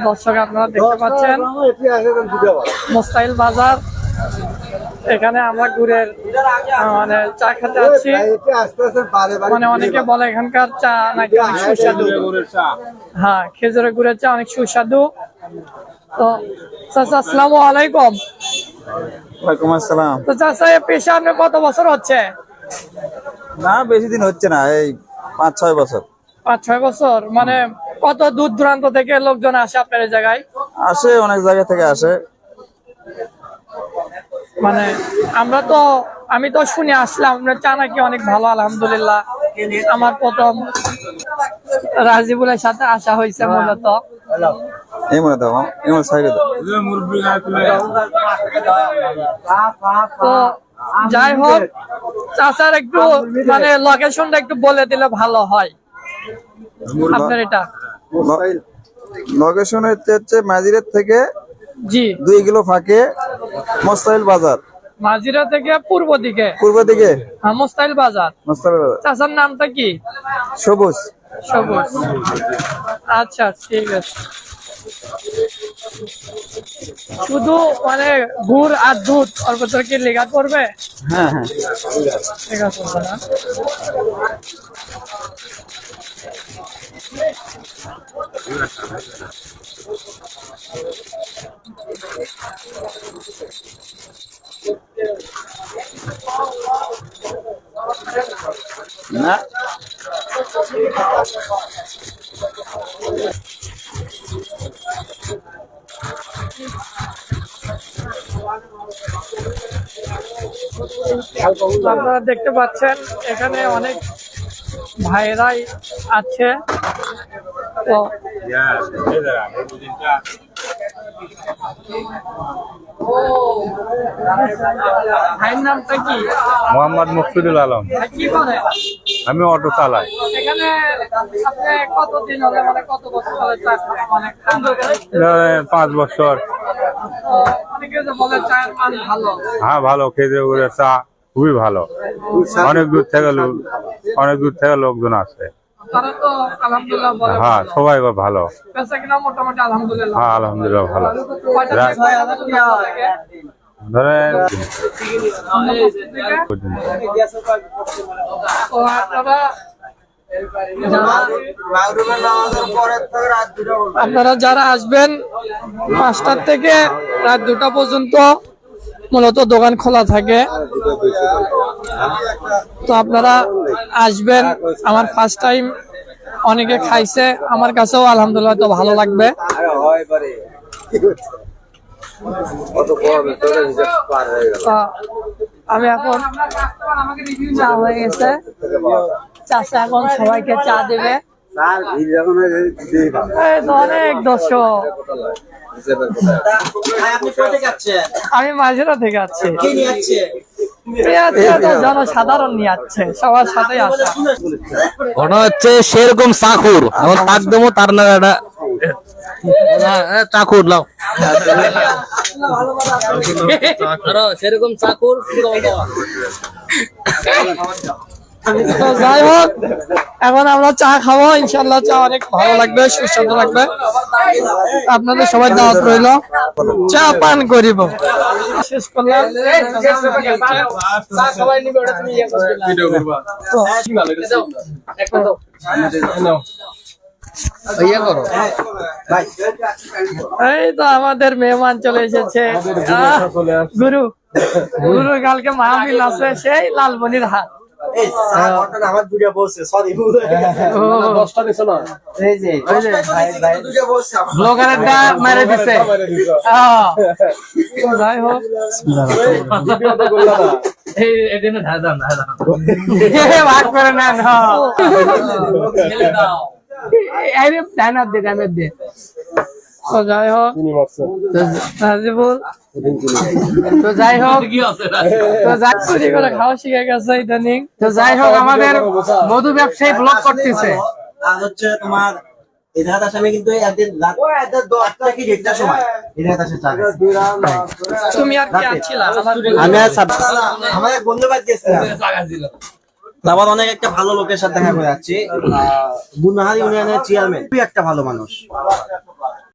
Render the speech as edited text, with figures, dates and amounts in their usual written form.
দর্শক আপনারা দেখতে পাচ্ছেন মোস্তাইল বাজার। এখানে আমরা গুড়ের মানে চা খেতে যাচ্ছি। মানে অনেকে বলে এখানকার চা নাকি অনেক সুস্বাদু। হ্যাঁ, খেজুরের গুড়ের চা অনেক সুস্বাদু। তো চাচা আসসালামু আলাইকুম। ওয়ালাইকুম আসসালাম। তো চাচা এই পেশা আপনার কত বছর হচ্ছে? না বেশি দিন হচ্ছে না, এই 5-6 বছর। 5-6 বছর। মানে কত দূর দূরান্ত থেকে লোকজন আসে আপনার এই জায়গায়? আসে, অনেক জায়গা থেকে আসে। মানে আমি তো শুনে আসলাম আপনার চা নাকি অনেক ভালো, আলহামদুলিল্লাহ। আমার প্রথম রাজিবুলের সাথে আসা হয়েছে মূলত। এই মনে দাও, এই মনে সাইডে দাও। তো যাই হোক, চাচার একটু মানে লোকেশনটা একটু বলে দিলে ভালো হয় আপনার এটা। লোকেশন হচ্ছে মাজিরের থেকে জি 2 কিলো ফাঁকে মোস্তাইল বাজার। মাজিরা থেকে পূর্ব দিকে হ্যাঁ, মোস্তাইল বাজার। চাচার নামটা কি? সবুজ। সবুজ। আচ্ছা, ঠিক আছে। শুধু মানে গুড় আর দুধ ওর ভেতরে কি লেখা পড়বে? হ্যাঁ হ্যাঁ, লেখা পড়বে না? না আপনারা দেখতে পাচ্ছেন এখানে অনেক ভাইরাই আছে। তো ভাইয়ের নামটা কি? মোহাম্মদ মুকসুদুল আলম। কি করে? আমি অটো চালাই। এখানে আপনি কতদিন হলে, মানে কত বছর হলে চা খান? অনেক 5 বছর। অনেকে যে বলে চায়ের মান ভালো। হ্যাঁ ভালো, খেতে করে চা খুবই ভালো। অনেক দূর থেকে লোকজন আসে। তারা তো আলহামদুলিল্লাহ বলে হ্যাঁ, ভালো। সবাই ভালো। বেচা কিনা মোটামুটি আলহামদুলিল্লাহ। হ্যাঁ আলহামদুলিল্লাহ ভালো। কয়টা থেকে কয়টা থেকে? ধরেন তো আপনারা যারা আসবেন 5টা থেকে রাত 2টা পর্যন্ত মূলত দোকান খোলা থাকে। তো আপনারা আসবেন। আমার ফার্স্ট টাইম, অনেকে খাইছে, আমার কাছেও আলহামদুলিল্লাহ তো ভালো লাগবে। আমি এখন চা হয়ে গেছে, চাচা এখন সবাইকে চা দেবে। অনেক দর্শক। আমি মাঝেরা থেকে আছি। জনসাধারণ নিয়ে যাচ্ছে, সবার সাথে আসা। ঘটনা হচ্ছে সেরকম চাকুর, এখন তাক দেবো তার না একটা চাকুর লাও সেরকম চাকুর। তো যাই হোক, এখন আমরা চা খাবো। ইনশাল্লাহ চা অনেক ভালো লাগবে, সুস্বাদু লাগবে। আপনাদের সবাই দাওয়াত রইল, চা পান করিব। শেষ করলাম। এই তো আমাদের মেহমান চলে এসেছে। গুরু কালকে মাহফিল আছে সেই লালমনির হাট। যাই হোক, ভাগ করে নেন। তো যাই হোক, তো যাই হোক, খাওয়া শিখে গেছে ইদানিং। তো যাই হোক, আমাদের মধু ব্যবসায়ী ব্লগ করতেছে। হচ্ছে তোমার তুমি আর কি আছিলা? আমাদের বন্ধু বাদ গেছিলাম। আবার অনেক একটা ভালো লোকের সাথে দেখা করে যাচ্ছি। গুনাহারি ইউনিয়নের চেয়ারম্যান, খুবই একটা ভালো মানুষ।